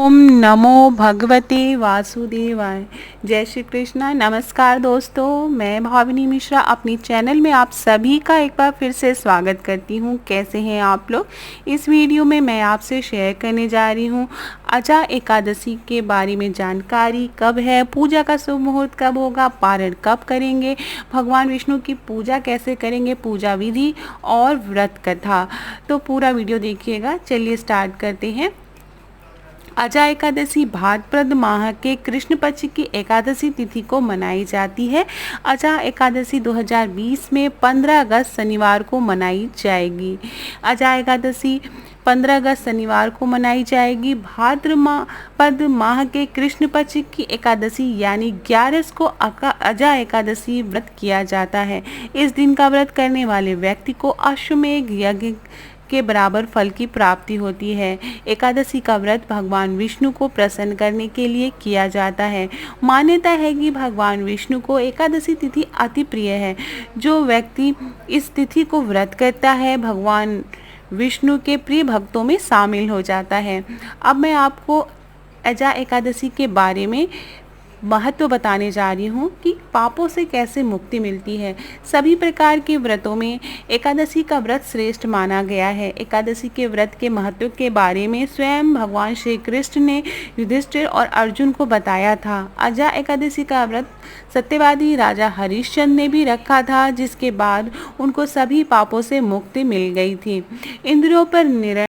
ओम नमो भगवते वासुदेवाय। जय श्री कृष्णा। नमस्कार दोस्तों, मैं भाविनी मिश्रा अपनी चैनल में आप सभी का एक बार फिर से स्वागत करती हूँ। कैसे हैं आप लोग? इस वीडियो में मैं आपसे शेयर करने जा रही हूँ अजा एकादशी के बारे में जानकारी। कब है, पूजा का शुभ मुहूर्त कब होगा, पारण कब करेंगे, भगवान विष्णु की पूजा कैसे करेंगे, पूजा विधि और व्रत कथा। तो पूरा वीडियो देखिएगा। चलिए स्टार्ट करते हैं। अजा एकादशी भाद्रपद माह के कृष्ण पक्ष की एकादशी तिथि को मनाई जाती है। अजा एकादशी 2020 में 15 अगस्त शनिवार को मनाई जाएगी। अजा एकादशी 15 अगस्त शनिवार को मनाई जाएगी। भाद्रपद माह के कृष्ण पक्ष की एकादशी यानी 11 को अजा एकादशी व्रत किया जाता है। इस दिन का व्रत करने वाले व्यक्ति को अश्वमेध यज्ञ के बराबर फल की प्राप्ति होती है। एकादशी का व्रत भगवान विष्णु को प्रसन्न करने के लिए किया जाता है। मान्यता है कि भगवान विष्णु को एकादशी तिथि अति प्रिय है। जो व्यक्ति इस तिथि को व्रत करता है भगवान विष्णु के प्रिय भक्तों में शामिल हो जाता है। अब मैं आपको अजा एकादशी के बारे में महत्व बताने जा रही हूँ कि पापों से कैसे मुक्ति मिलती है। सभी प्रकार के व्रतों में एकादशी का व्रत श्रेष्ठ माना गया है। एकादशी के व्रत के महत्व के बारे में स्वयं भगवान श्री कृष्ण ने युधिष्ठिर और अर्जुन को बताया था। अजा एकादशी का व्रत सत्यवादी राजा हरिश्चंद्र ने भी रखा था, जिसके बाद उनको सभी पापों से मुक्ति मिल गई थी। इंद्रियों पर नियंत्रण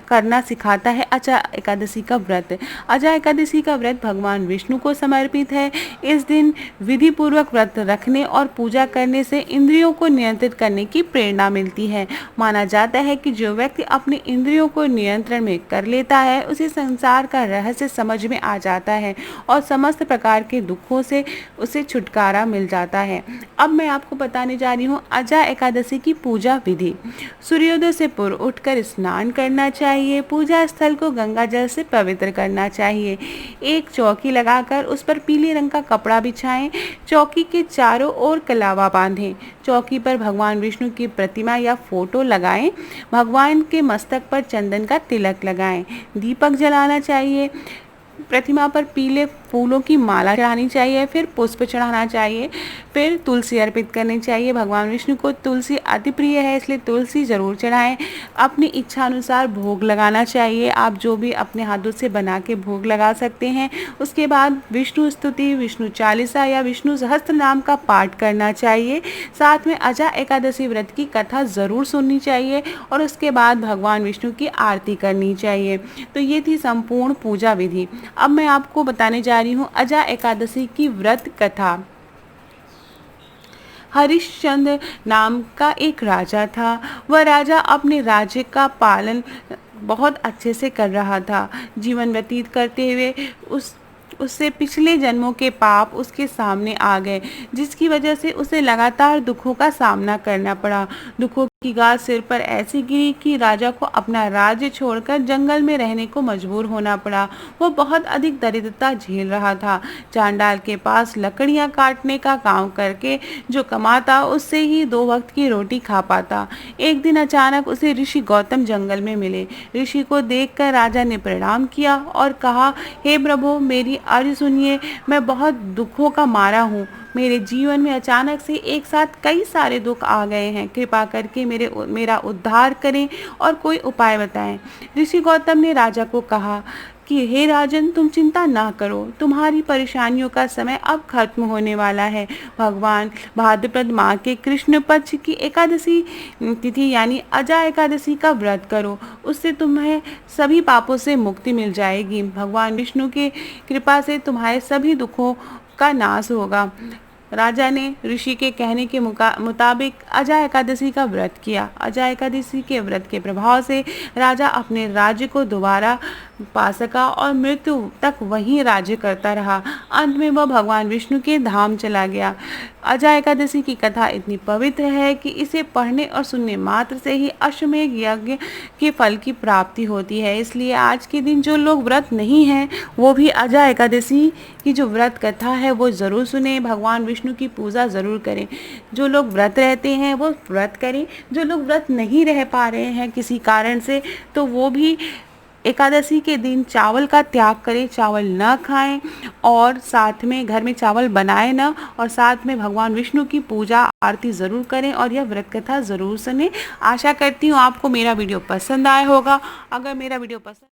करना सिखाता है अजा एकादशी का व्रत। अजा एकादशी का व्रत भगवान विष्णु को समर्पित है। इस दिन विधि पूर्वक व्रत रखने और पूजा करने से इंद्रियों को नियंत्रित करने की प्रेरणा मिलती है। माना जाता है कि जो व्यक्ति अपने इंद्रियों को नियंत्रण में कर लेता है उसे संसार का रहस्य समझ में आ जाता है और समस्त प्रकार के दुखों से उसे छुटकारा मिल जाता है। अब मैं आपको बताने जा रही हूँ अजा एकादशी की पूजा विधि। सूर्योदय से पूर्व उठकर स्नान करना चाहिए। पूजा स्थल को गंगा जल से पवित्र करना चाहिए। एक चौकी लगाकर उस पर पीले रंग का कपड़ा बिछाएं। चौकी के चारों ओर कलावा बांधें। चौकी पर भगवान विष्णु की प्रतिमा या फोटो लगाएं। भगवान के मस्तक पर चंदन का तिलक लगाएं। दीपक जलाना चाहिए। प्रतिमा पर पीले फूलों की माला चढ़ानी चाहिए, फिर पुष्प चढ़ाना चाहिए, फिर तुलसी अर्पित करनी चाहिए। भगवान विष्णु को तुलसी अति प्रिय है, इसलिए तुलसी जरूर चढ़ाएं। अपनी इच्छा अनुसार भोग लगाना चाहिए। आप जो भी अपने हाथों से बना के भोग लगा सकते हैं। उसके बाद विष्णु स्तुति, विष्णु चालीसा या विष्णु सहस्त्र नाम का पाठ करना चाहिए। साथ में अजा एकादशी व्रत की कथा जरूर सुननी चाहिए और उसके बाद भगवान विष्णु की आरती करनी चाहिए। तो ये थी संपूर्ण पूजा विधि। अब मैं आपको बताने जा रही हूँ अजा एकादशी की व्रत कथा। हरिश्चंद्र नाम का एक राजा था। वह राजा अपने राज्य का पालन बहुत अच्छे से कर रहा था। जीवन व्यतीत करते हुए उससे पिछले जन्मों के पाप उसके सामने आ गए, जिसकी वजह से उसे लगातार दुखों का सामना करना पड़ा। दुखों की गाज सिर पर ऐसी गिरी कि राजा को अपना राज्य छोड़कर जंगल में रहने को मजबूर होना पड़ा। वो बहुत अधिक दरिद्रता झेल रहा था। चांडाल के पास लकड़ियां काटने का काम करके जो कमाता उससे ही 2 वक्त की रोटी खा पाता। एक दिन अचानक उसे ऋषि गौतम जंगल में मिले। ऋषि को देखकर राजा ने प्रणाम किया और कहा, हे प्रभु, मेरी अर्ज सुनिए। मैं बहुत दुखों का मारा हूँ। मेरे जीवन में अचानक से एक साथ कई सारे दुख आ गए हैं। कृपा करके मेरा उद्धार करें और कोई उपाय बताएं। ऋषि गौतम ने राजा को कहा कि हे राजन, तुम चिंता ना करो। तुम्हारी परेशानियों का समय अब खत्म होने वाला है। भगवान भाद्रपद माह के कृष्ण पक्ष की एकादशी तिथि यानी अजा एकादशी का व्रत करो। उससे तुम्हें सभी पापों से मुक्ति मिल जाएगी। भगवान विष्णु की कृपा से तुम्हारे सभी दुखों का नाश होगा। राजा ने ऋषि के कहने के मुताबिक अजा एकादशी का व्रत किया। अजा एकादशी के व्रत के प्रभाव से राजा अपने राज्य को दोबारा पा सका और मृत्यु तक वहीं राज्य करता रहा। अंत में वह भगवान विष्णु के धाम चला गया। अजा एकादशी की कथा इतनी पवित्र है कि इसे पढ़ने और सुनने मात्र से ही अश्वमेध यज्ञ के फल की प्राप्ति होती है। इसलिए आज के दिन जो लोग व्रत नहीं हैं वो भी अजा एकादशी की जो व्रत कथा है वो ज़रूर सुने। भगवान विष्णु की पूजा ज़रूर करें। जो लोग व्रत रहते हैं वो व्रत करें। जो लोग व्रत नहीं रह पा रहे हैं किसी कारण से, तो वो भी एकादशी के दिन चावल का त्याग करें, चावल न खाएं और साथ में घर में चावल बनाएं न, और साथ में भगवान विष्णु की पूजा आरती ज़रूर करें और यह व्रत कथा ज़रूर सुनें। आशा करती हूँ आपको मेरा वीडियो पसंद आया होगा। अगर मेरा वीडियो पसंद